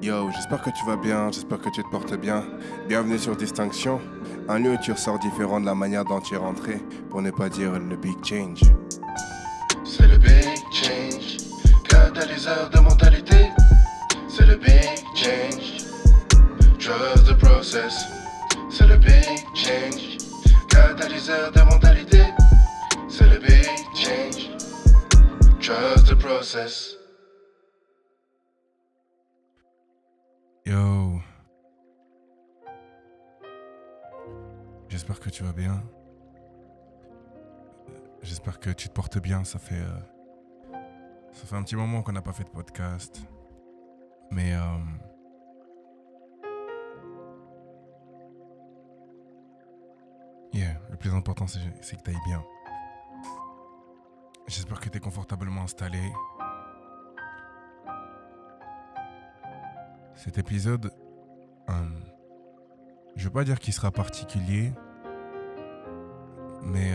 Yo, j'espère que tu vas bien, j'espère que tu te portes bien. Bienvenue sur Distinction, un lieu où tu ressors différent de la manière dont tu es rentré, pour ne pas dire le big change. C'est le big change, catalyseur de mentalité. C'est le big change, trust the process. C'est le big change, catalyseur de mentalité. C'est le big change, trust the process. Yo, j'espère que tu vas bien. J'espère que tu te portes bien. Ça fait un petit moment qu'on n'a pas fait de podcast. Mais le plus important c'est que tu ailles bien. J'espère que tu es confortablement installé. Cet épisode, je veux pas dire qu'il sera particulier, mais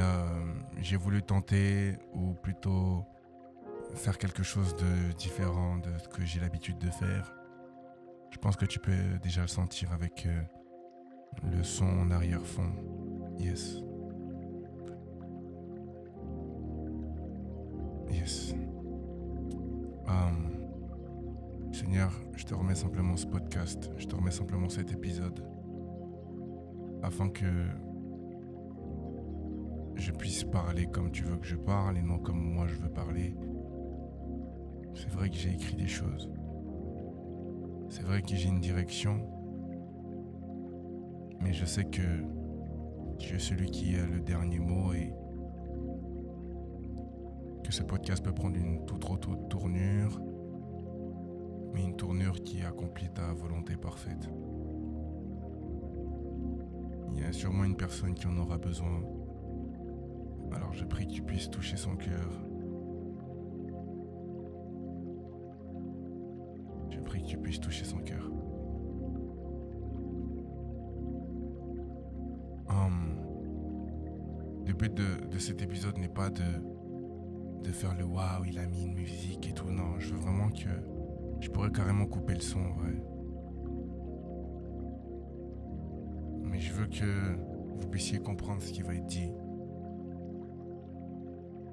j'ai voulu tenter, ou plutôt faire quelque chose de différent de ce que j'ai l'habitude de faire. Je pense que tu peux déjà le sentir avec le son en arrière-fond. Yes. Seigneur, je te remets simplement ce podcast, je te remets simplement cet épisode, afin que je puisse parler comme tu veux que je parle et non comme moi je veux parler. C'est vrai que j'ai écrit des choses. C'est vrai que j'ai une direction. Mais je sais que tu es celui qui a le dernier mot et que ce podcast peut prendre une toute autre tournure, mais une tournure qui accomplit ta volonté parfaite. Il y a sûrement une personne qui en aura besoin. Alors je prie que tu puisses toucher son cœur. Je prie que tu puisses toucher son cœur. Le but de cet épisode n'est pas de faire le waouh, il a mis une musique et tout. Non, je veux vraiment que je pourrais carrément couper le son, ouais. Mais je veux que vous puissiez comprendre ce qui va être dit.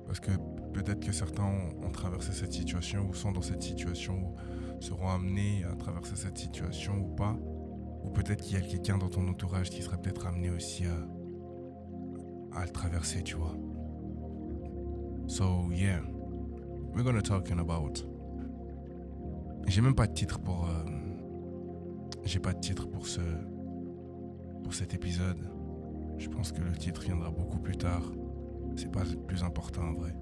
Parce que peut-être que certains ont traversé cette situation ou sont dans cette situation ou seront amenés à traverser cette situation ou pas. Ou peut-être qu'il y a quelqu'un dans ton entourage qui serait peut-être amené aussi à le traverser, tu vois. So yeah, we're gonna talking about. J'ai même pas de titre pour. J'ai pas de titre pour cet épisode. Je pense que le titre viendra beaucoup plus tard. C'est pas le plus important en vrai.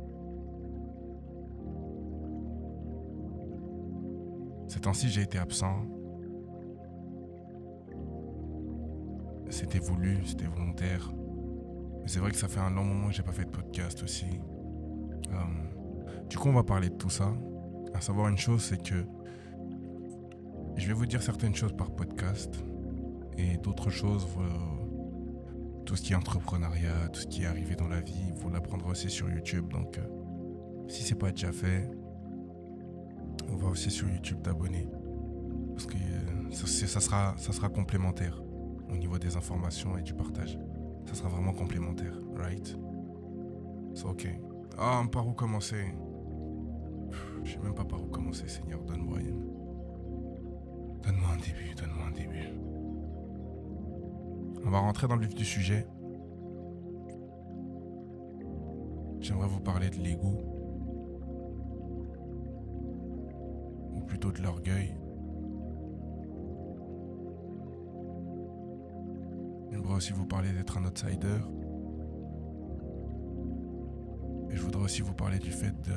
Ces temps-ci, j'ai été absent. C'était voulu, c'était volontaire. Mais c'est vrai que ça fait un long moment que j'ai pas fait de podcast aussi. Du coup, on va parler de tout ça. À savoir une chose, c'est que je vais vous dire certaines choses par podcast et d'autres choses, tout ce qui est entrepreneuriat, tout ce qui est arrivé dans la vie, vous l'apprendrez aussi sur YouTube. Donc, si c'est pas déjà fait, on va aussi sur YouTube t'abonner parce que ça sera complémentaire au niveau des informations et du partage. Ça sera vraiment complémentaire, right? C'est ok. Par où commencer? Je sais même pas par où commencer, Seigneur. Donne-moi un début. On va rentrer dans le vif du sujet. J'aimerais vous parler de l'ego. Ou plutôt de l'orgueil. J'aimerais aussi vous parler d'être un outsider. Et je voudrais aussi vous parler du fait de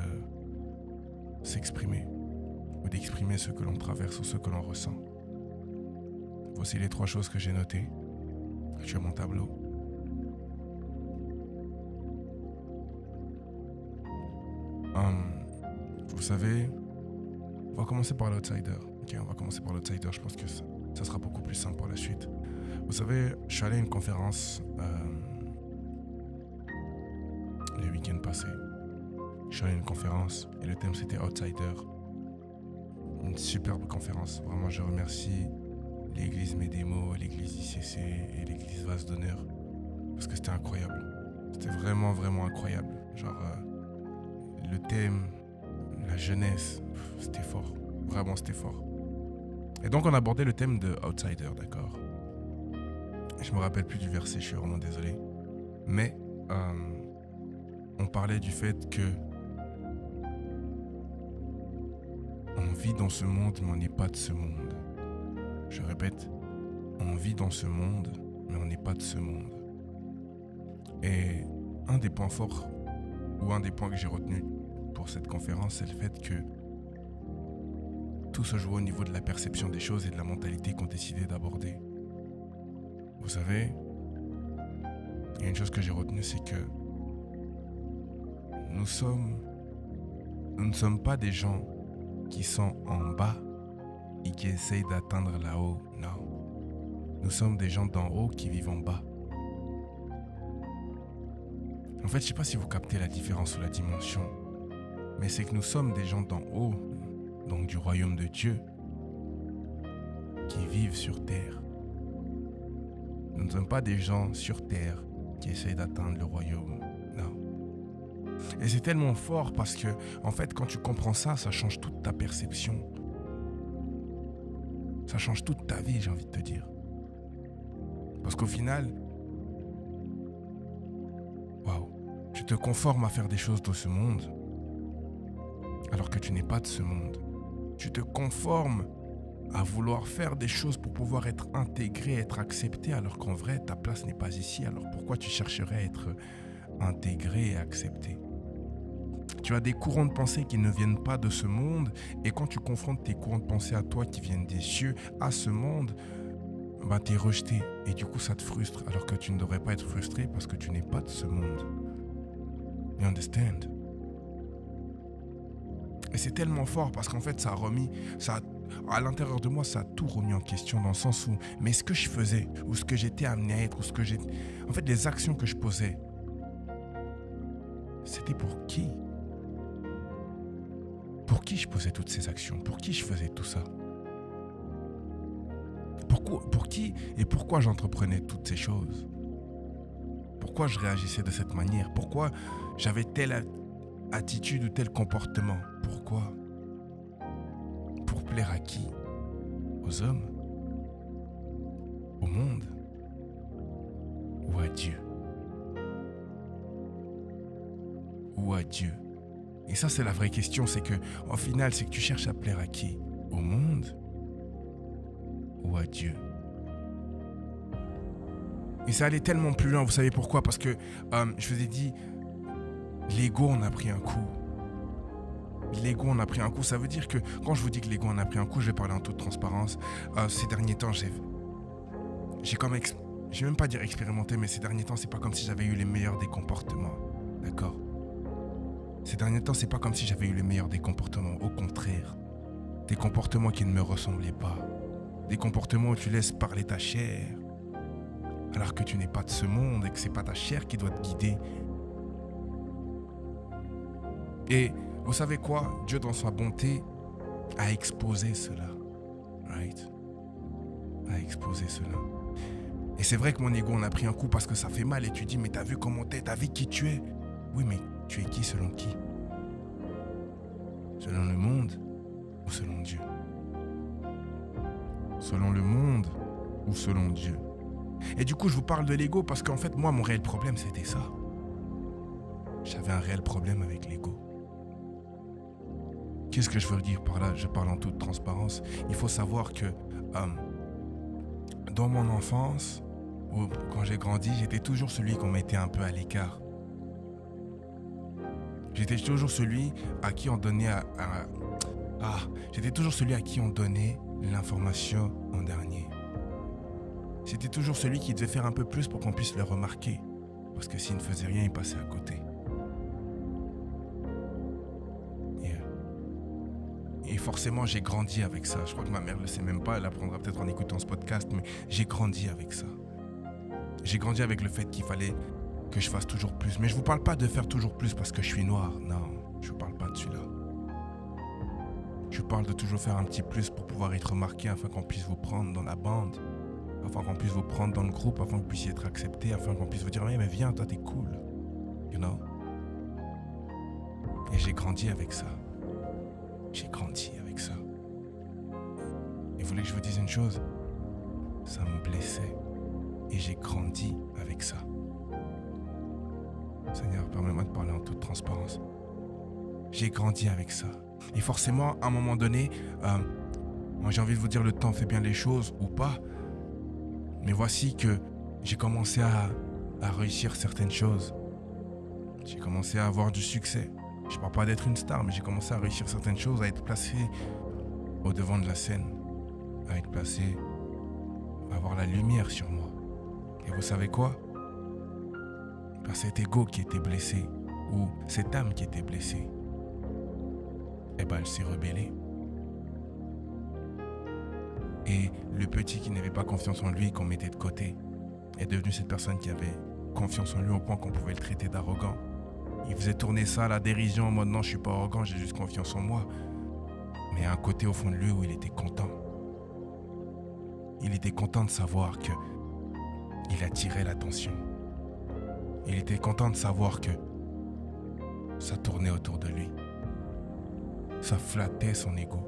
s'exprimer. Ou d'exprimer ce que l'on traverse ou ce que l'on ressent. Voici les 3 choses que j'ai notées sur mon tableau. Vous savez, on va commencer par l'outsider. Ok, on va commencer par l'outsider. Je pense que ça sera beaucoup plus simple pour la suite. Vous savez, je suis allé à une conférence le week-end passé. Je suis allé à une conférence et le thème c'était outsider. une superbe conférence. Vraiment, je remercie l'église Médémo, l'église ICC et l'église Vase d'Honneur parce que c'était incroyable. C'était vraiment, vraiment incroyable. Genre, le thème, la jeunesse, c'était fort. Vraiment, c'était fort. Et donc, on abordait le thème de Outsider, d'accord? Je me rappelle plus du verset, je suis vraiment désolé. Mais, on parlait du fait que on vit dans ce monde, mais on n'est pas de ce monde. Je répète, on vit dans ce monde, mais on n'est pas de ce monde. Et un des points forts, ou un des points que j'ai retenu pour cette conférence, c'est le fait que tout se joue au niveau de la perception des choses et de la mentalité qu'on décidait d'aborder. Vous savez, il y a une chose que j'ai retenue, c'est que nous ne sommes pas des gens qui sont en bas et qui essayent d'atteindre là-haut. Non. Nous sommes des gens d'en haut qui vivent en bas. En fait, je ne sais pas si vous captez la différence ou la dimension, mais c'est que nous sommes des gens d'en haut, donc du royaume de Dieu, qui vivent sur terre. Nous ne sommes pas des gens sur terre qui essayent d'atteindre le royaume. Non. Et c'est tellement fort parce que, en fait, quand tu comprends ça, ça change toute ta perception. Ça change toute ta vie, j'ai envie de te dire. Parce qu'au final, waouh, tu te conformes à faire des choses dans ce monde, alors que tu n'es pas de ce monde. Tu te conformes à vouloir faire des choses pour pouvoir être intégré, être accepté, alors qu'en vrai, ta place n'est pas ici. Alors pourquoi tu chercherais à être intégré et accepté? Tu as des courants de pensée qui ne viennent pas de ce monde, et quand tu confrontes tes courants de pensée à toi qui viennent des cieux, à ce monde, bah, tu es rejeté. Et du coup, ça te frustre, alors que tu ne devrais pas être frustré parce que tu n'es pas de ce monde. You understand? Et c'est tellement fort parce qu'en fait, à l'intérieur de moi, ça a tout remis en question dans le sens où, mais ce que je faisais, ou ce que j'étais amené à être, en fait, les actions que je posais, c'était pour qui? Pour qui je posais toutes ces actions? Pour qui je faisais tout ça? Pour qui et pourquoi j'entreprenais toutes ces choses? Pourquoi je réagissais de cette manière? Pourquoi j'avais telle attitude ou tel comportement? Pourquoi? Pour plaire à qui? Aux hommes? Au monde? Ou à Dieu? Ou à Dieu? Et ça, c'est la vraie question, c'est que, au final, c'est que tu cherches à plaire à qui? Au monde? Ou à Dieu? Et ça allait tellement plus loin, vous savez pourquoi? Parce que, je vous ai dit, l'ego en a pris un coup. L'ego en a pris un coup, ça veut dire que, quand je vous dis que l'ego en a pris un coup, je vais parler en toute transparence, ces derniers temps, j'ai comme, je vais même pas dire expérimenté, mais ces derniers temps, c'est pas comme si j'avais eu les meilleurs des comportements, d'accord? Ces derniers temps, c'est pas comme si j'avais eu les meilleurs des comportements, au contraire. Des comportements qui ne me ressemblaient pas. Des comportements où tu laisses parler ta chair, alors que tu n'es pas de ce monde et que c'est pas ta chair qui doit te guider. Et vous savez quoi? Dieu, dans sa bonté, a exposé cela. Right? A exposé cela. Et c'est vrai que mon ego en a pris un coup parce que ça fait mal et tu dis, mais t'as vu comment t'es, t'as vu qui tu es? Oui, mais tu es qui selon qui? Selon le monde ou selon Dieu? Selon le monde ou selon Dieu? Et du coup, je vous parle de l'ego parce qu'en fait, moi, mon réel problème, c'était ça. J'avais un réel problème avec l'ego. Qu'est-ce que je veux dire par là? Je parle en toute transparence. Il faut savoir que dans mon enfance, ou quand j'ai grandi, j'étais toujours celui qu'on mettait un peu à l'écart. J'étais toujours celui à qui on donnait j'étais toujours celui à qui on donnait l'information en dernier. C'était toujours celui qui devait faire un peu plus pour qu'on puisse le remarquer. Parce que s'il ne faisait rien, il passait à côté. Et forcément, j'ai grandi avec ça. Je crois que ma mère ne le sait même pas. Elle apprendra peut-être en écoutant ce podcast, mais j'ai grandi avec ça. J'ai grandi avec le fait qu'il fallait que je fasse toujours plus. Mais je ne vous parle pas de faire toujours plus parce que je suis noir. Non, je ne vous parle pas de celui-là. Je Je vous parle de toujours faire un petit plus pour pouvoir être remarqué afin qu'on puisse vous prendre dans la bande, afin qu'on puisse vous prendre dans le groupe, afin que vous puissiez être accepté, afin qu'on puisse vous dire mais viens, toi t'es cool. You know? Et j'ai grandi avec ça. J'ai grandi avec ça. Et vous voulez que je vous dise une chose? Ça me blessait. Et j'ai grandi avec ça. Seigneur, permets-moi de parler en toute transparence. J'ai grandi avec ça. Et forcément, à un moment donné, moi j'ai envie de vous dire le temps fait bien les choses ou pas. Mais voici que j'ai commencé à réussir certaines choses. J'ai commencé à avoir du succès. Je ne parle pas d'être une star, mais j'ai commencé à réussir certaines choses, à être placé au devant de la scène, à être placé, à avoir la lumière sur moi. Et vous savez quoi? Cet ego qui était blessé, ou cette âme qui était blessée, eh ben elle s'est rebellée. Et le petit qui n'avait pas confiance en lui, qu'on mettait de côté, est devenu cette personne qui avait confiance en lui au point qu'on pouvait le traiter d'arrogant. Il faisait tourner ça à la dérision en mode non, je suis pas arrogant, j'ai juste confiance en moi. Mais il y a un côté au fond de lui où il était content. Il était content de savoir que il attirait l'attention. Il était content de savoir que ça tournait autour de lui. Ça flattait son ego.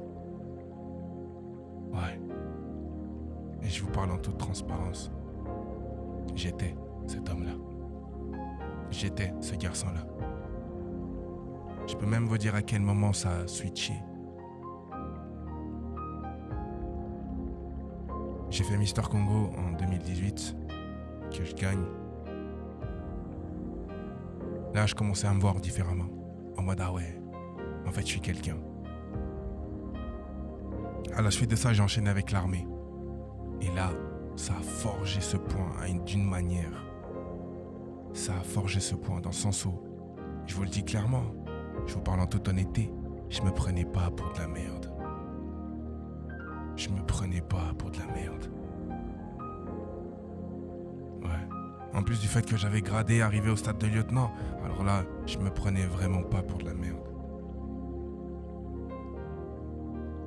Ouais. Et je vous parle en toute transparence. J'étais cet homme-là. J'étais ce garçon-là. Je peux même vous dire à quel moment ça a switché. J'ai fait Mister Congo en 2018, que je gagne. Là, je commençais à me voir différemment. En mode, ah ouais, en fait, je suis quelqu'un. À la suite de ça, j'ai enchaîné avec l'armée. Et là, ça a forgé ce point d'une manière. Ça a forgé ce point dans le sens où, je vous le dis clairement, je vous parle en toute honnêteté, je me prenais pas pour de la merde. Je me prenais pas pour de la merde. Ouais. En plus du fait que j'avais gradé, arrivé au stade de lieutenant, alors là, je me prenais vraiment pas pour de la merde.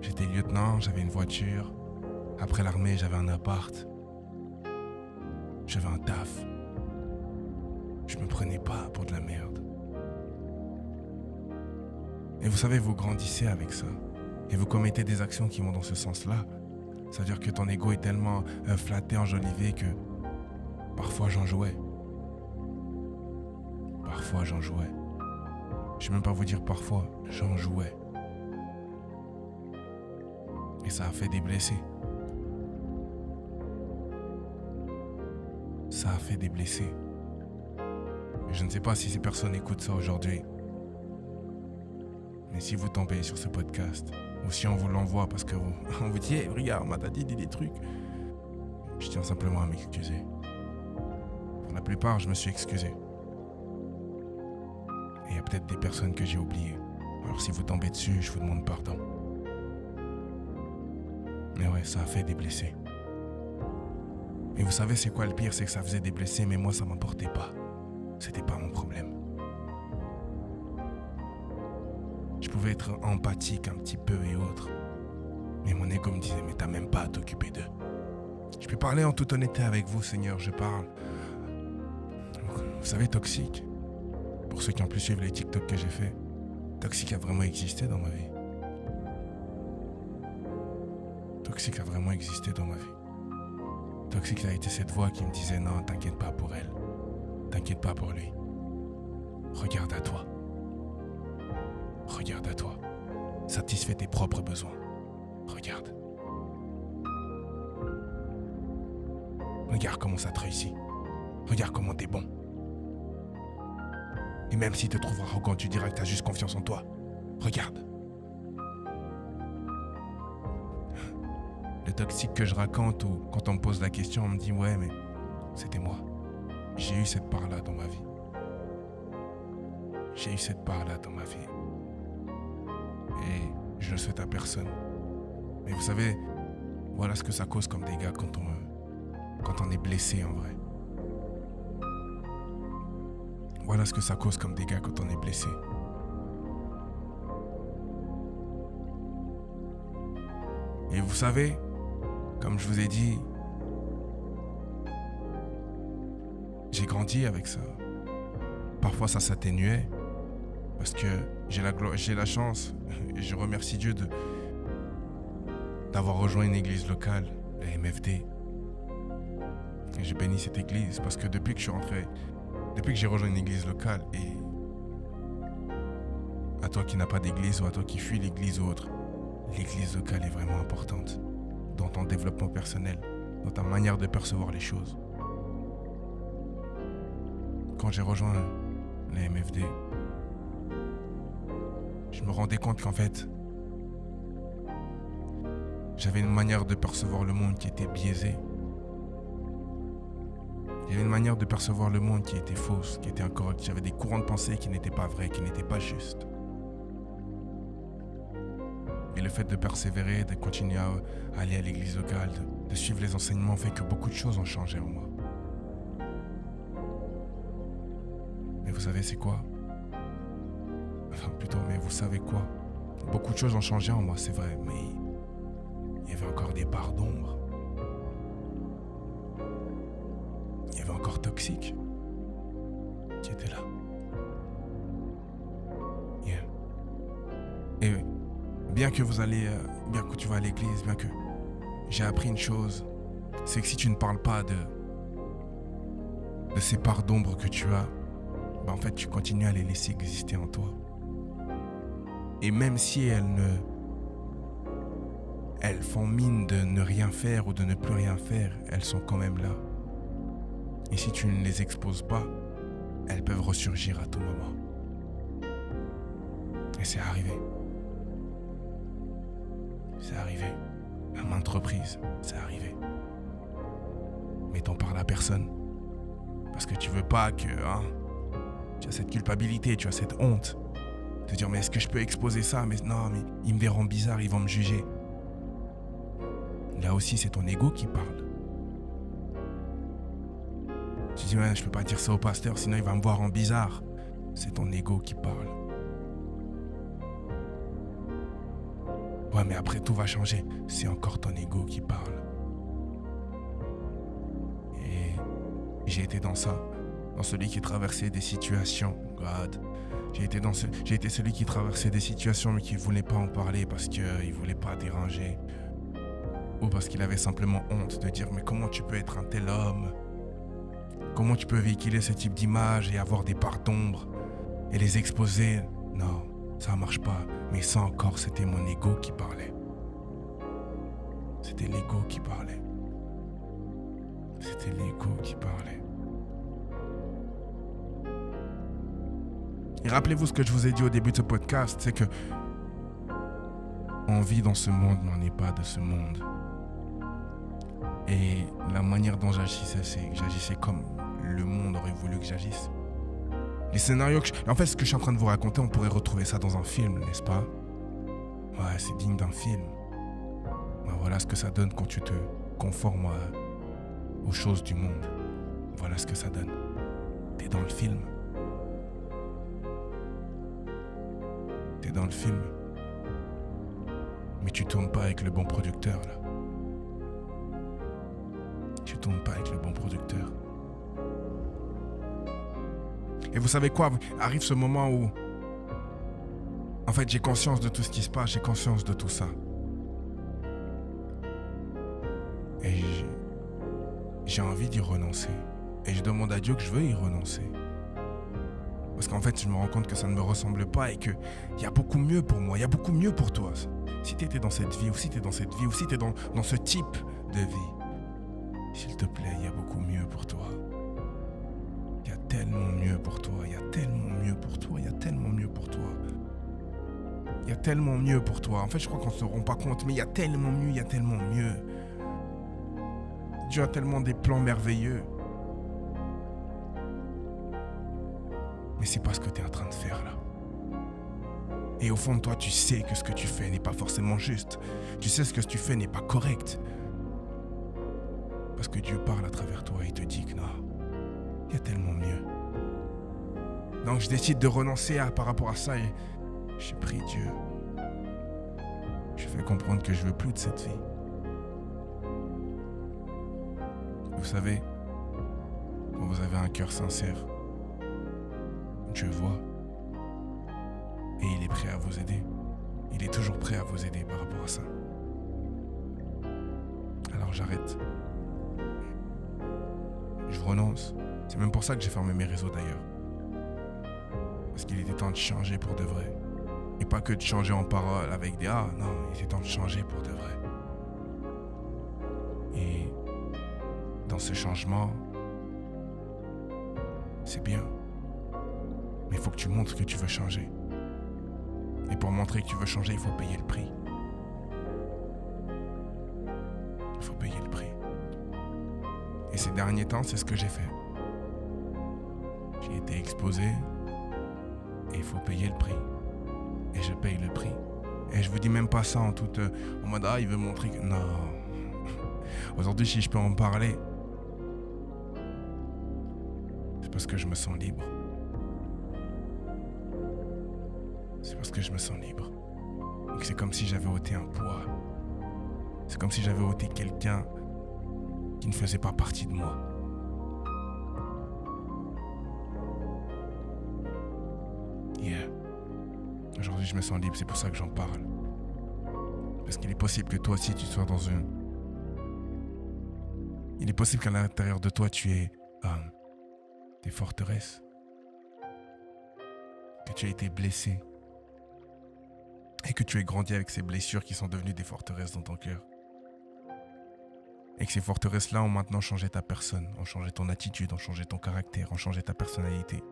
J'étais lieutenant, j'avais une voiture. Après l'armée, j'avais un appart. J'avais un taf. Je me prenais pas pour de la merde. Et vous savez, vous grandissez avec ça. Et vous commettez des actions qui vont dans ce sens-là. Ça veut dire que ton ego est tellement flatté, enjolivé que parfois j'en jouais. Parfois j'en jouais. Je ne vais même pas vous dire parfois, j'en jouais. Et ça a fait des blessés. Ça a fait des blessés. Et je ne sais pas si ces personnes écoutent ça aujourd'hui. Mais si vous tombez sur ce podcast, ou si on vous l'envoie parce qu'on vous dit hey, regarde, ma tati dit des trucs, je tiens simplement à m'excuser. Pour la plupart, je me suis excusé. Et il y a peut-être des personnes que j'ai oubliées. Alors si vous tombez dessus, je vous demande pardon. Mais ouais, ça a fait des blessés. Et vous savez c'est quoi le pire? C'est que ça faisait des blessés, mais moi ça m'importait pas. C'était pas mon problème. Je pouvais être empathique un petit peu et autres. Mais mon ego me disait, mais t'as même pas à t'occuper d'eux. Je peux parler en toute honnêteté avec vous, Seigneur, je parle. Vous savez, toxique. Pour ceux qui ont pu suivre les TikTok que j'ai fait, toxique a vraiment existé dans ma vie. Toxique a vraiment existé dans ma vie. Toxique a été cette voix qui me disait, non, t'inquiète pas pour elle. T'inquiète pas pour lui. Regarde à toi. Regarde à toi. Satisfais tes propres besoins. Regarde. Regarde comment ça te réussit. Regarde comment t'es bon. Et même s'il te trouve arrogant, tu diras que t'as juste confiance en toi. Regarde. Le toxique que je raconte ou quand on me pose la question, on me dit ouais mais c'était moi. J'ai eu cette part-là dans ma vie. J'ai eu cette part-là dans ma vie. Et je ne le souhaite à personne. Mais vous savez, voilà ce que ça cause comme dégâts quand on est blessé en vrai. Voilà ce que ça cause comme dégâts quand on est blessé. Et vous savez, comme je vous ai dit, j'ai grandi avec ça. Parfois ça s'atténuait parce que j'ai la chance et je remercie Dieu d'avoir rejoint une église locale, la MFD. Et j'ai béni cette église parce que depuis que j'ai rejoint une église locale, et à toi qui n'as pas d'église ou à toi qui fuis l'église ou autre, l'église locale est vraiment importante dans ton développement personnel, dans ta manière de percevoir les choses. Quand j'ai rejoint la MFD, je me rendais compte qu'en fait, j'avais une manière de percevoir le monde qui était biaisée. Il y avait une manière de percevoir le monde qui était fausse, qui était incorrecte. J'avais des courants de pensée qui n'étaient pas vrais, qui n'étaient pas justes. Et le fait de persévérer, de continuer à aller à l'église locale, de suivre les enseignements fait que beaucoup de choses ont changé en moi. Mais vous savez c'est quoi? Enfin plutôt, mais vous savez quoi? Beaucoup de choses ont changé en moi, c'est vrai, mais il y avait encore des parts d'ombre. Il y avait encore toxique qui était là. Yeah. Et bien que tu vas à l'église, bien que j'ai appris une chose, c'est que si tu ne parles pas de ces parts d'ombre que tu as, en fait tu continues à les laisser exister en toi. Et même si elles font mine de ne rien faire ou de ne plus rien faire, elles sont quand même là. Et si tu ne les exposes pas, elles peuvent ressurgir à tout moment. Et c'est arrivé. C'est arrivé. À maintes reprises, c'est arrivé. Mais t'en parles à personne. Parce que tu veux pas que... tu as cette culpabilité, tu as cette honte. Te dire, mais est-ce que je peux exposer ça? Mais non, mais ils me verront bizarre, ils vont me juger. Là aussi, c'est ton ego qui parle. Tu dis, ouais, je peux pas dire ça au pasteur, sinon il va me voir en bizarre. C'est ton ego qui parle. Ouais, mais après tout va changer. C'est encore ton ego qui parle. Et j'ai été dans ça. Dans celui qui traversait des situations. God. J'ai été celui qui traversait des situations mais qui ne voulait pas en parler parce qu'il ne voulait pas déranger. Ou parce qu'il avait simplement honte de dire, mais comment tu peux être un tel homme? Comment tu peux véhiculer ce type d'image et avoir des parts d'ombre et les exposer? Non, ça ne marche pas. Mais ça encore, c'était mon ego qui parlait. C'était l'ego qui parlait. C'était l'ego qui parlait. Et rappelez-vous ce que je vous ai dit au début de ce podcast, c'est que on vit dans ce monde, mais on n'est pas de ce monde. Et la manière dont j'agissais, c'est que j'agissais comme le monde aurait voulu que j'agisse. Les scénarios en fait, ce que je suis en train de vous raconter, on pourrait retrouver ça dans un film, n'est-ce pas? Ouais, c'est digne d'un film. Ben, voilà ce que ça donne quand tu te conformes aux choses du monde. Voilà ce que ça donne. T'es dans le film. T'es dans le film. Mais tu tournes pas avec le bon producteur, là. Tu tournes pas avec le bon producteur. Et vous savez quoi? Arrive ce moment où, en fait, j'ai conscience de tout ce qui se passe, j'ai conscience de tout ça. Et j'ai envie d'y renoncer. Et je demande à Dieu que je veux y renoncer. Parce qu'en fait, je me rends compte que ça ne me ressemble pas et qu'il y a beaucoup mieux pour moi, il y a beaucoup mieux pour toi. Si tu étais dans cette vie, ou si tu es dans cette vie, ou si tu es dans ce type de vie, s'il te plaît, il y a beaucoup mieux pour toi. Il y a tellement mieux pour toi, il y a tellement mieux pour toi, il y a tellement mieux pour toi. Il y a tellement mieux pour toi. En fait, je crois qu'on ne se rend pas compte, mais il y a tellement mieux, il y a tellement mieux. Dieu a tellement des plans merveilleux. Mais c'est pas ce que tu es en train de faire là. Et au fond de toi, tu sais que ce que tu fais n'est pas forcément juste. Tu sais ce que tu fais n'est pas correct. Parce que Dieu parle à travers toi et te dit que non, il y a tellement mieux. Donc je décide de renoncer par rapport à ça et je prie Dieu. Je fais comprendre que je veux plus de cette vie. Vous savez, quand vous avez un cœur sincère, Dieu voit et il est prêt à vous aider. Il est toujours prêt à vous aider par rapport à ça. Alors j'arrête. Je renonce. C'est même pour ça que j'ai fermé mes réseaux d'ailleurs. Parce qu'il était temps de changer pour de vrai. Et pas que de changer en parole avec des « ah », non, il était temps de changer pour de vrai. Et dans ce changement, c'est bien. Mais il faut que tu montres que tu veux changer. Et pour montrer que tu veux changer, il faut payer le prix. Il faut payer le prix. Et ces derniers temps, c'est ce que j'ai fait. J'ai été exposé et il faut payer le prix. Et je paye le prix. Et je vous dis même pas ça en mode « ah, il veut montrer que... » Non. Aujourd'hui, si je peux en parler, c'est parce que je me sens libre. C'est parce que je me sens libre. Donc c'est comme si j'avais ôté un poids. C'est comme si j'avais ôté quelqu'un qui ne faisait pas partie de moi. Yeah. Aujourd'hui, je me sens libre, c'est pour ça que j'en parle. Parce qu'il est possible que toi aussi, tu sois dans une... Il est possible qu'à l'intérieur de toi, tu aies des forteresses. Que tu aies été blessé. Et que tu aies grandi avec ces blessures qui sont devenues des forteresses dans ton cœur. Et que ces forteresses-là ont maintenant changé ta personne, ont changé ton attitude, ont changé ton caractère, ont changé ta personnalité.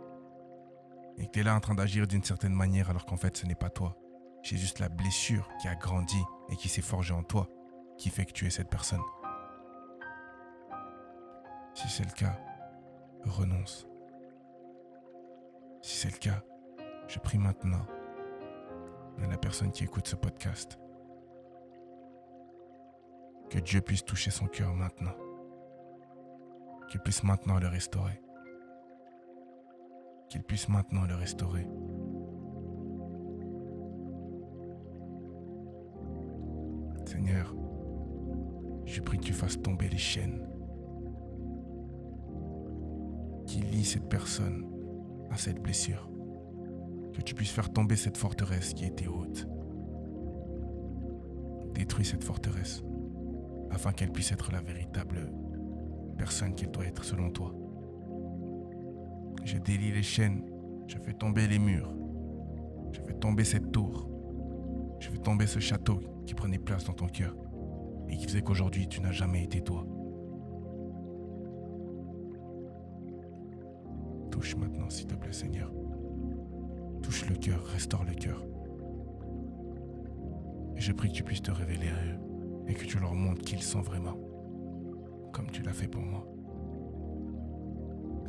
Et que tu es là en train d'agir d'une certaine manière alors qu'en fait ce n'est pas toi. C'est juste la blessure qui a grandi et qui s'est forgée en toi qui fait que tu es cette personne. Si c'est le cas, renonce. Si c'est le cas, je prie maintenant à la personne qui écoute ce podcast que Dieu puisse toucher son cœur maintenant, qu'il puisse maintenant le restaurer, qu'il puisse maintenant le restaurer. Seigneur, je prie que tu fasses tomber les chaînes qui lient cette personne à cette blessure, que tu puisses faire tomber cette forteresse qui était haute. Détruis cette forteresse afin qu'elle puisse être la véritable personne qu'elle doit être selon toi. Je délie les chaînes, je fais tomber les murs, je fais tomber cette tour, je fais tomber ce château qui prenait place dans ton cœur et qui faisait qu'aujourd'hui tu n'as jamais été toi. Touche maintenant s'il te plaît Seigneur. Touche le cœur, restaure le cœur. Et je prie que tu puisses te révéler à eux et que tu leur montres qui ils sont vraiment. Comme tu l'as fait pour moi.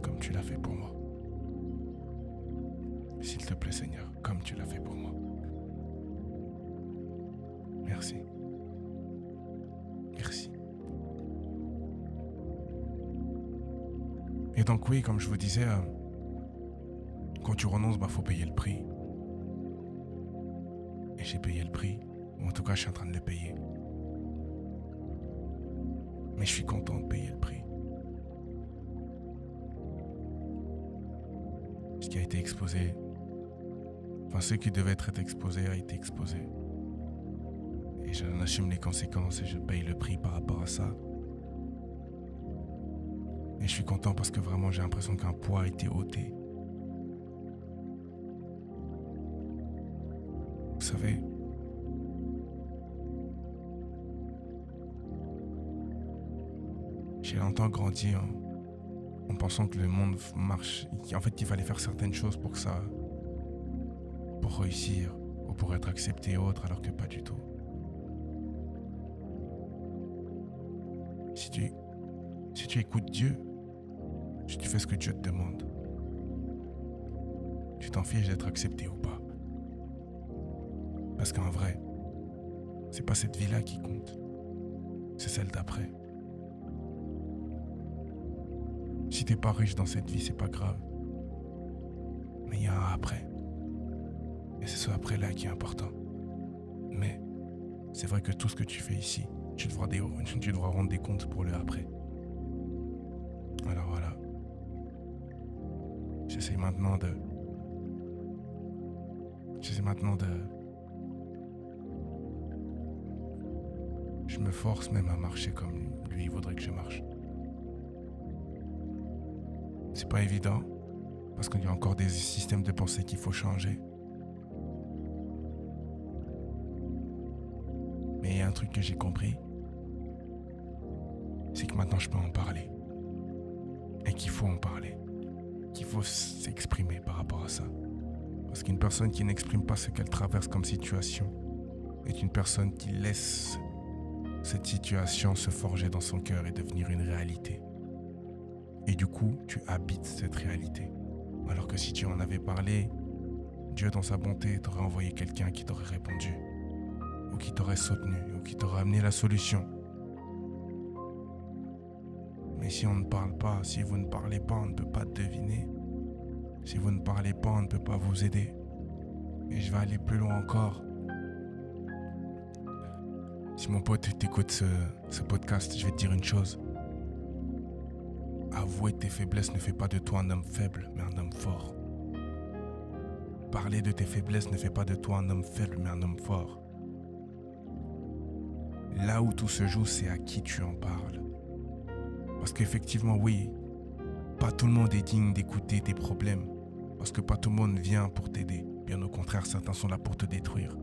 Comme tu l'as fait pour moi. S'il te plaît Seigneur, comme tu l'as fait pour moi. Merci. Merci. Et donc oui, comme je vous disais, quand tu renonces, faut payer le prix. Et j'ai payé le prix. Ou en tout cas, je suis en train de le payer. Mais je suis content de payer le prix. Ce qui a été exposé, ce qui devait être exposé a été exposé. Et j'en assume les conséquences et je paye le prix par rapport à ça. Et je suis content parce que vraiment j'ai l'impression qu'un poids a été ôté. Vous savez, j'ai longtemps grandi en pensant que le monde marche, en fait qu'il fallait faire certaines choses pour réussir ou pour être accepté et autre, alors que pas du tout. Si tu écoutes Dieu, si tu fais ce que Dieu te demande, tu t'en fiches d'être accepté ou pas. Parce qu'en vrai, c'est pas cette vie-là qui compte, c'est celle d'après. Si t'es pas riche dans cette vie, c'est pas grave. Mais il y a un après. Et c'est ce après-là qui est important. Mais c'est vrai que tout ce que tu fais ici, tu devras rendre des comptes pour le après. Alors voilà. J'essaie maintenant de... Je me force même à marcher comme lui voudrait que je marche. C'est pas évident, parce qu'il y a encore des systèmes de pensée qu'il faut changer. Mais il y a un truc que j'ai compris, c'est que maintenant je peux en parler. Et qu'il faut en parler. Qu'il faut s'exprimer par rapport à ça. Parce qu'une personne qui n'exprime pas ce qu'elle traverse comme situation est une personne qui laisse cette situation se forger dans son cœur et devenir une réalité. Et du coup, tu habites cette réalité. Alors que si tu en avais parlé, Dieu dans sa bonté t'aurait envoyé quelqu'un qui t'aurait répondu, ou qui t'aurait soutenu, ou qui t'aurait amené la solution. Mais si on ne parle pas, si vous ne parlez pas, on ne peut pas deviner. Si vous ne parlez pas, on ne peut pas vous aider. Et je vais aller plus loin encore. Si mon pote t'écoute ce podcast, je vais te dire une chose. Avouer tes faiblesses ne fait pas de toi un homme faible, mais un homme fort. Parler de tes faiblesses ne fait pas de toi un homme faible, mais un homme fort. Là où tout se joue, c'est à qui tu en parles. Parce qu'effectivement, oui, pas tout le monde est digne d'écouter tes problèmes. Parce que pas tout le monde vient pour t'aider. Bien au contraire, certains sont là pour te détruire.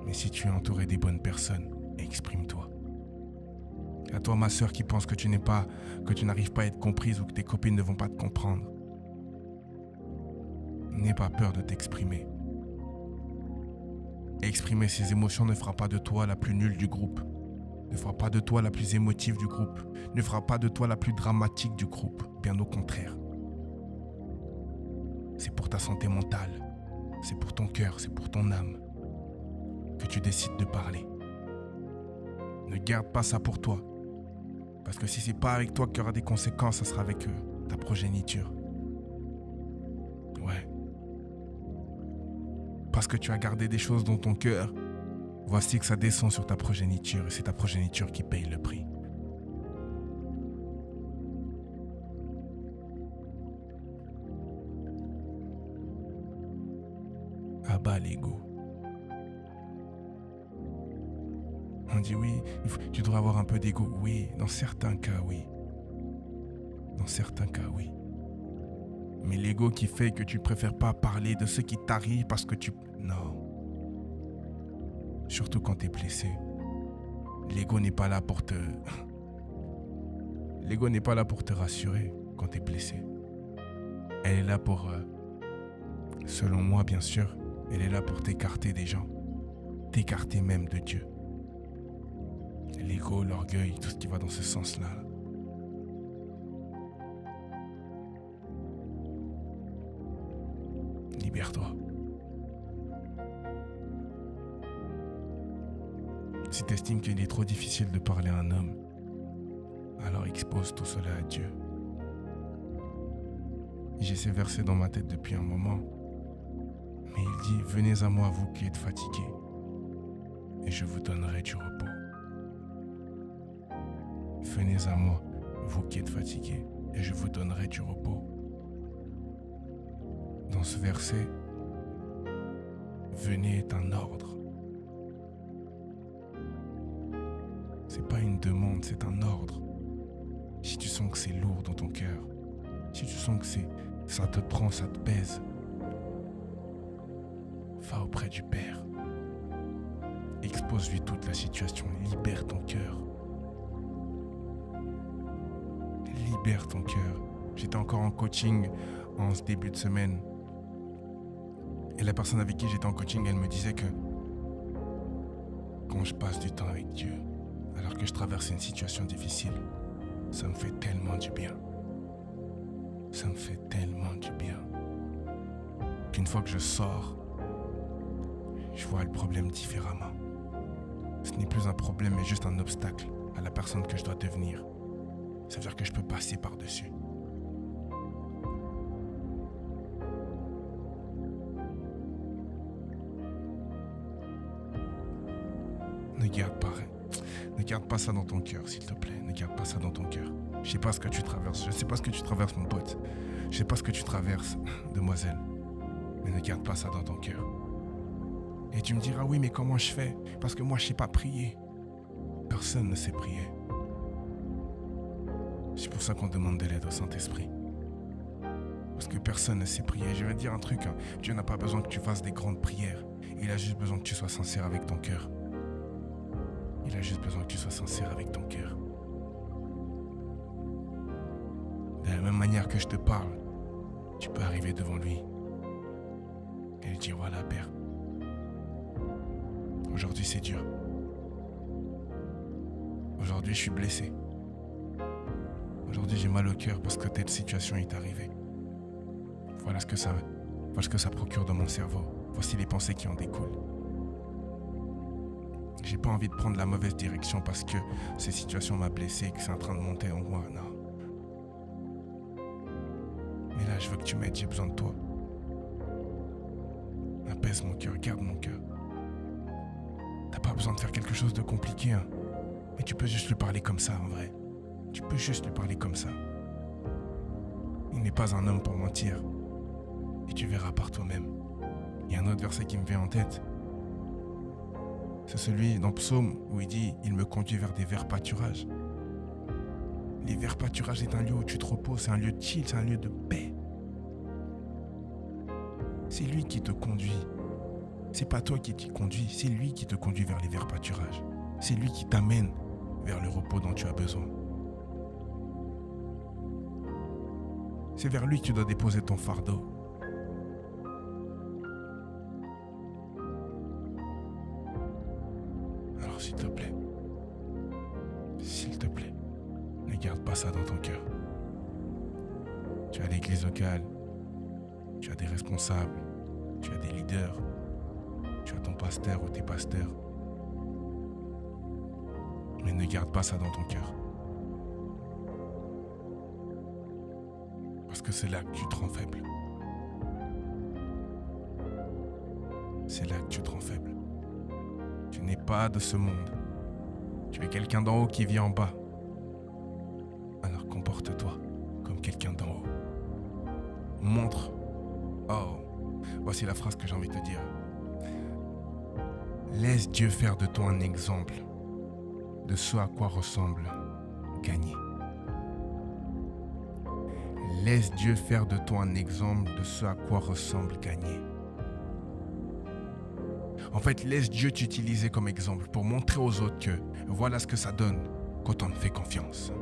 Mais si tu es entouré des bonnes personnes, exprime-toi. À toi, ma sœur, qui pense que tu n'arrives pas à être comprise ou que tes copines ne vont pas te comprendre. N'aie pas peur de t'exprimer. Exprimer ses émotions ne fera pas de toi la plus nulle du groupe. Ne fera pas de toi la plus émotive du groupe. Ne fera pas de toi la plus dramatique du groupe. Bien au contraire. C'est pour ta santé mentale. C'est pour ton cœur, c'est pour ton âme que tu décides de parler. Ne garde pas ça pour toi. Parce que si c'est pas avec toi qu'il y aura des conséquences, ça sera avec ta progéniture. Ouais. Parce que tu as gardé des choses dans ton cœur, voici que ça descend sur ta progéniture et c'est ta progéniture qui paye le prix. Abat l'ego. On dit oui, tu devrais avoir un peu d'ego. Oui, dans certains cas, oui. Dans certains cas, oui. Mais l'ego qui fait que tu préfères pas parler de ce qui t'arrive parce que tu... Non. Surtout quand t'es blessé. L'ego n'est pas là pour te... L'ego n'est pas là pour te rassurer quand t'es blessé. Elle est là pour... selon moi, bien sûr, elle est là pour t'écarter des gens. T'écarter même de Dieu. L'ego, l'orgueil, tout ce qui va dans ce sens-là. Libère-toi. Si tu estimes qu'il est trop difficile de parler à un homme, alors expose tout cela à Dieu. J'ai ces versets dans ma tête depuis un moment. Mais il dit, venez à moi vous qui êtes fatigués, et je vous donnerai du repos. Venez à moi, vous qui êtes fatigués, et je vous donnerai du repos. Dans ce verset, venez est un ordre. C'est pas une demande, c'est un ordre. Si tu sens que c'est lourd dans ton cœur, si tu sens que ça te prend, ça te pèse, va auprès du Père. Expose-lui toute la situation, libère ton cœur. Libère ton cœur. J'étais encore en coaching en ce début de semaine. Et la personne avec qui j'étais en coaching, elle me disait que quand je passe du temps avec Dieu, alors que je traverse une situation difficile, ça me fait tellement du bien. Ça me fait tellement du bien. Qu'une fois que je sors, je vois le problème différemment. Ce n'est plus un problème, mais juste un obstacle à la personne que je dois devenir. Ça veut dire que je peux passer par-dessus. garde pas ça dans ton cœur, s'il te plaît. Ne garde pas ça dans ton cœur. Je sais pas ce que tu traverses. Je sais pas ce que tu traverses, mon pote. Je sais pas ce que tu traverses, demoiselle. Mais ne garde pas ça dans ton cœur. Et tu me diras, oui, mais comment je fais? Parce que moi, je sais pas prier. Personne ne sait prier. C'est pour ça qu'on demande de l'aide au Saint-Esprit. Parce que personne ne sait prier. Je vais te dire un truc, hein. Dieu n'a pas besoin que tu fasses des grandes prières. Il a juste besoin que tu sois sincère avec ton cœur. Il a juste besoin que tu sois sincère avec ton cœur. De la même manière que je te parle, tu peux arriver devant lui et lui dire, voilà, Père, aujourd'hui c'est dur. Aujourd'hui je suis blessé. Aujourd'hui j'ai mal au cœur parce que telle situation est arrivée. Voilà ce que ça procure dans mon cerveau. Voici les pensées qui en découlent. J'ai pas envie de prendre la mauvaise direction parce que cette situation m'a blessé et que c'est en train de monter en moi. Non. Mais là, je veux que tu m'aides, j'ai besoin de toi. Apaise mon cœur, garde mon cœur. T'as pas besoin de faire quelque chose de compliqué, hein. Mais tu peux juste lui parler comme ça, en vrai. Tu peux juste lui parler comme ça. Il n'est pas un homme pour mentir. Et tu verras par toi-même. Il y a un autre verset qui me vient en tête. C'est celui dans Psaume où il dit « Il me conduit vers des verts pâturages ». Les verts pâturages est un lieu où tu te reposes, c'est un lieu de chill, c'est un lieu de paix. C'est lui qui te conduit. C'est pas toi qui t'y conduis, c'est lui qui te conduit vers les verts pâturages. C'est lui qui t'amène vers le repos dont tu as besoin. C'est vers lui que tu dois déposer ton fardeau. Alors s'il te plaît, ne garde pas ça dans ton cœur. Tu as l'église locale, tu as des responsables, tu as des leaders, tu as ton pasteur ou tes pasteurs. Mais ne garde pas ça dans ton cœur. Parce que c'est là que tu te rends faible. C'est là que tu te rends faible. Tu n'es pas de ce monde. Tu es quelqu'un d'en haut qui vit en bas. Alors comporte-toi comme quelqu'un d'en haut. Montre. Oh, voici la phrase que j'ai envie de te dire. Laisse Dieu faire de toi un exemple de ce à quoi ressemble gagner. Laisse Dieu faire de toi un exemple de ce à quoi ressemble gagner. En fait, laisse Dieu t'utiliser comme exemple pour montrer aux autres que voilà ce que ça donne quand on me fait confiance.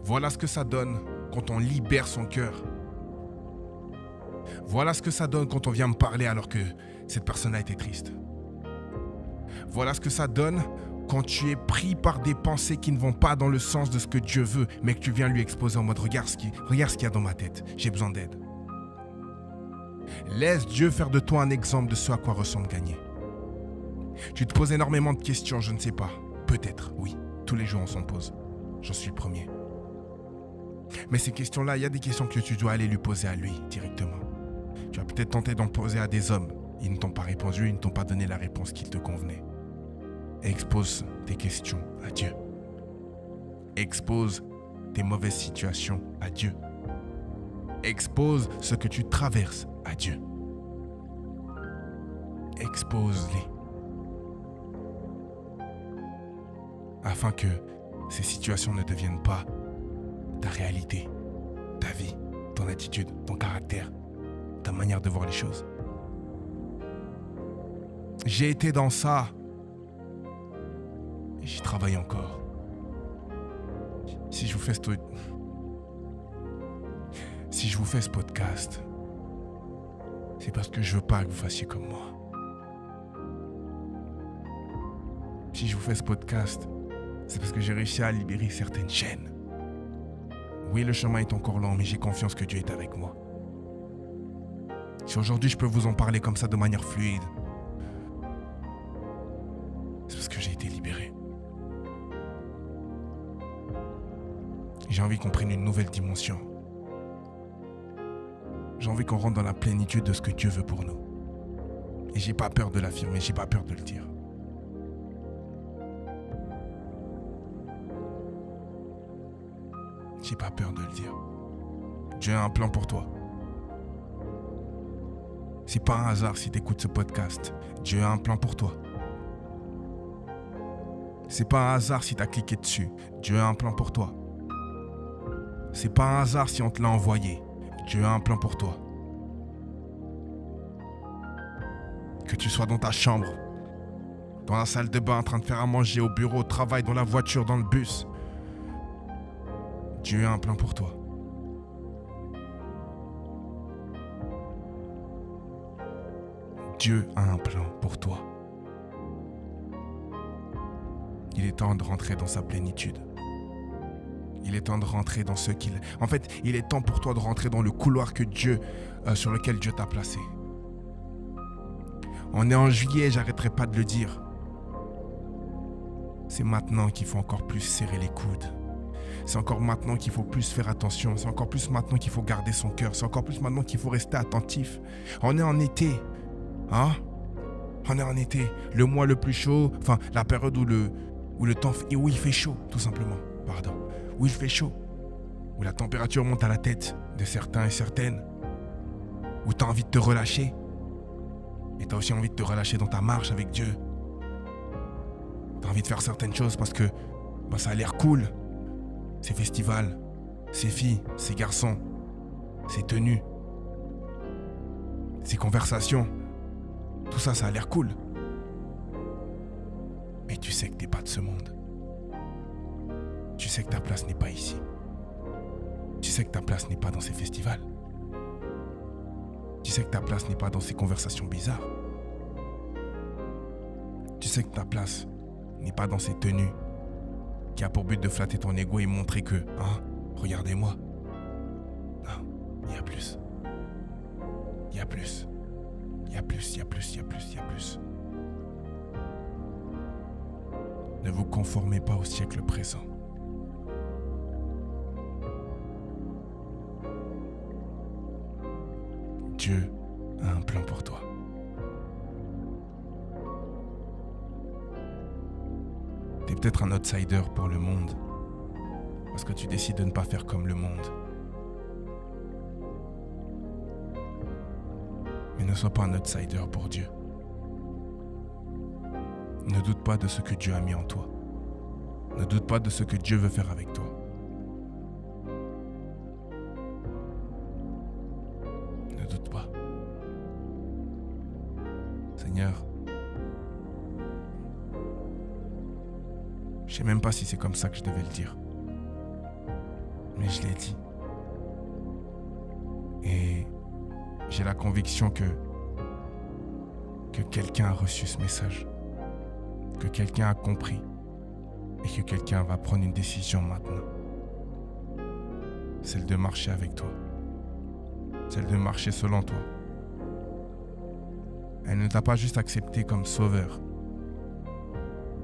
Voilà ce que ça donne quand on libère son cœur. Voilà ce que ça donne quand on vient me parler alors que cette personne a été triste. Voilà ce que ça donne quand tu es pris par des pensées qui ne vont pas dans le sens de ce que Dieu veut, mais que tu viens lui exposer en mode regarde ce qu'il y a dans ma tête, j'ai besoin d'aide. Laisse Dieu faire de toi un exemple de ce à quoi ressemble gagner. Tu te poses énormément de questions, je ne sais pas. Peut-être, oui. Tous les jours on s'en pose. J'en suis le premier. Mais ces questions-là, il y a des questions que tu dois aller lui poser à lui directement. Tu as peut-être tenté d'en poser à des hommes. Ils ne t'ont pas répondu, ils ne t'ont pas donné la réponse qui te convenait. Expose tes questions à Dieu. Expose tes mauvaises situations à Dieu. Expose ce que tu traverses à Dieu. Expose-les. Afin que ces situations ne deviennent pas ta réalité, ta vie, ton attitude, ton caractère, ta manière de voir les choses. J'ai été dans ça et j'y travaille encore. Si je vous fais ce podcast, c'est parce que je veux pas que vous fassiez comme moi. Si je vous fais ce podcast, c'est parce que j'ai réussi à libérer certaines chaînes. Oui, le chemin est encore long, mais j'ai confiance que Dieu est avec moi. Si aujourd'hui je peux vous en parler comme ça de manière fluide, c'est parce que j'ai été libéré. J'ai envie qu'on prenne une nouvelle dimension. J'ai envie qu'on rentre dans la plénitude de ce que Dieu veut pour nous. Et j'ai pas peur de l'affirmer, j'ai pas peur de le dire. J'ai pas peur de le dire. Dieu a un plan pour toi. C'est pas un hasard si tu écoutes ce podcast. Dieu a un plan pour toi. C'est pas un hasard si tu as cliqué dessus. Dieu a un plan pour toi. C'est pas un hasard si on te l'a envoyé. Dieu a un plan pour toi. Que tu sois dans ta chambre, dans la salle de bain, en train de faire à manger, au bureau, au travail, dans la voiture, dans le bus. Dieu a un plan pour toi. Dieu a un plan pour toi. Il est temps de rentrer dans sa plénitude. Il est temps de rentrer dans ce qu'il... En fait, il est temps pour toi de rentrer dans le couloir que sur lequel Dieu t'a placé. On est en juillet, j'arrêterai pas de le dire. C'est maintenant qu'il faut encore plus serrer les coudes. C'est encore maintenant qu'il faut plus faire attention. C'est encore plus maintenant qu'il faut garder son cœur. C'est encore plus maintenant qu'il faut rester attentif. On est en été. Hein? On est en été. Le mois le plus chaud. Enfin, la période où où il fait chaud, tout simplement. Pardon. Où il fait chaud. Où la température monte à la tête de certains et certaines. Où tu as envie de te relâcher. Et tu as aussi envie de te relâcher dans ta marche avec Dieu. Tu as envie de faire certaines choses parce que ça a l'air cool. Ces festivals, ces filles, ces garçons, ces tenues, ces conversations. Tout ça, ça a l'air cool. Mais tu sais que t'es pas de ce monde. Tu sais que ta place n'est pas ici. Tu sais que ta place n'est pas dans ces festivals. Tu sais que ta place n'est pas dans ces conversations bizarres. Tu sais que ta place n'est pas dans ces tenues qui a pour but de flatter ton ego et montrer que, regardez-moi. Non, il y a plus. Il y a plus. Il y a plus, il y a plus, il y a plus, il y a plus. Ne vous conformez pas au siècle présent. Dieu a un plan pour toi. T'es peut-être un outsider pour le monde parce que tu décides de ne pas faire comme le monde. Mais ne sois pas un outsider pour Dieu. Ne doute pas de ce que Dieu a mis en toi. Ne doute pas de ce que Dieu veut faire avec toi. Ne doute pas. Seigneur, je sais même pas si c'est comme ça que je devais le dire. Mais je l'ai dit. Et j'ai la conviction que quelqu'un a reçu ce message. Que quelqu'un a compris. Et que quelqu'un va prendre une décision maintenant. Celle de marcher avec toi. Celle de marcher selon toi. Elle ne t'a pas juste accepté comme sauveur.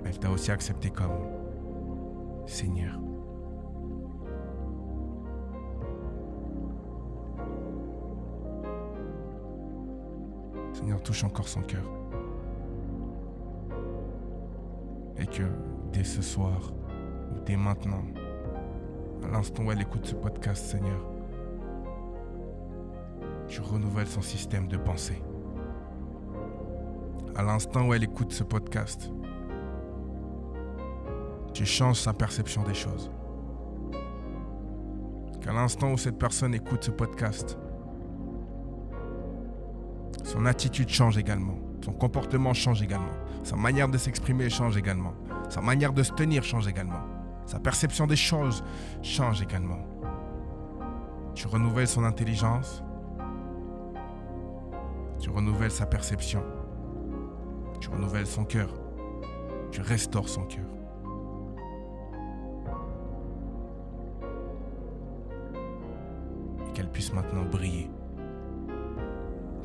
Elle t'a aussi accepté comme Seigneur. Seigneur, touche encore son cœur. Et que dès ce soir, ou dès maintenant, à l'instant où elle écoute ce podcast, Seigneur, tu renouvelles son système de pensée. À l'instant où elle écoute ce podcast, tu changes sa perception des choses. Qu'à l'instant où cette personne écoute ce podcast, son attitude change également, son comportement change également, sa manière de s'exprimer change également, sa manière de se tenir change également, sa perception des choses change également. Tu renouvelles son intelligence, tu renouvelles sa perception, tu renouvelles son cœur, tu restaures son cœur. Et qu'elle puisse maintenant briller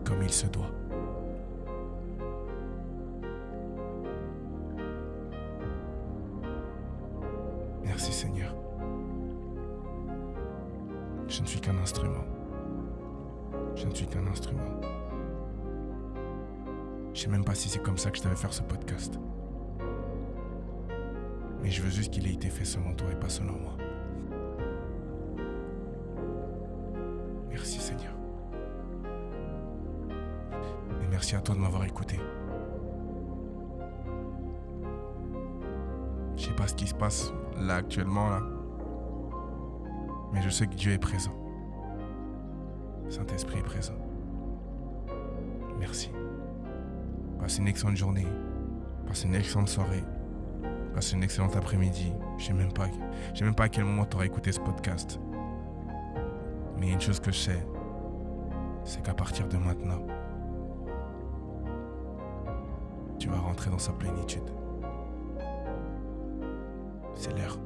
comme il se doit. Merci Seigneur. Je ne suis qu'un instrument. Je ne suis qu'un instrument. Je sais même pas si c'est comme ça que je devais faire ce podcast. Mais je veux juste qu'il ait été fait selon toi et pas selon moi. Merci à toi de m'avoir écouté. Je sais pas ce qui se passe là actuellement là, mais je sais que Dieu est présent. Saint-Esprit est présent. Merci. Passe une excellente journée. Passe une excellente soirée. Passe une excellente après-midi. Je sais même pas à quel moment tu auras écouté ce podcast. Mais il y a une chose que je sais, c'est qu'à partir de maintenant, tu vas rentrer dans sa plénitude. C'est l'heure.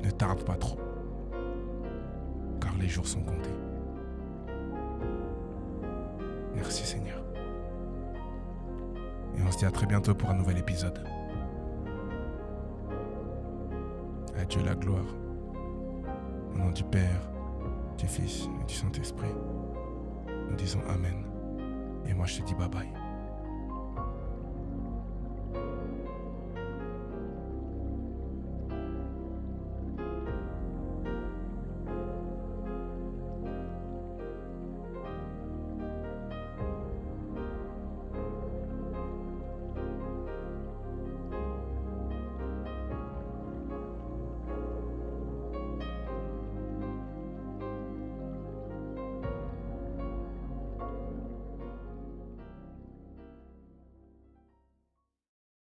Ne tarde pas trop, car les jours sont comptés. Merci Seigneur. Et on se dit à très bientôt pour un nouvel épisode. À Dieu la gloire. Au nom du Père, du Fils et du Saint-Esprit, nous disons Amen. Et moi je te dis bye bye.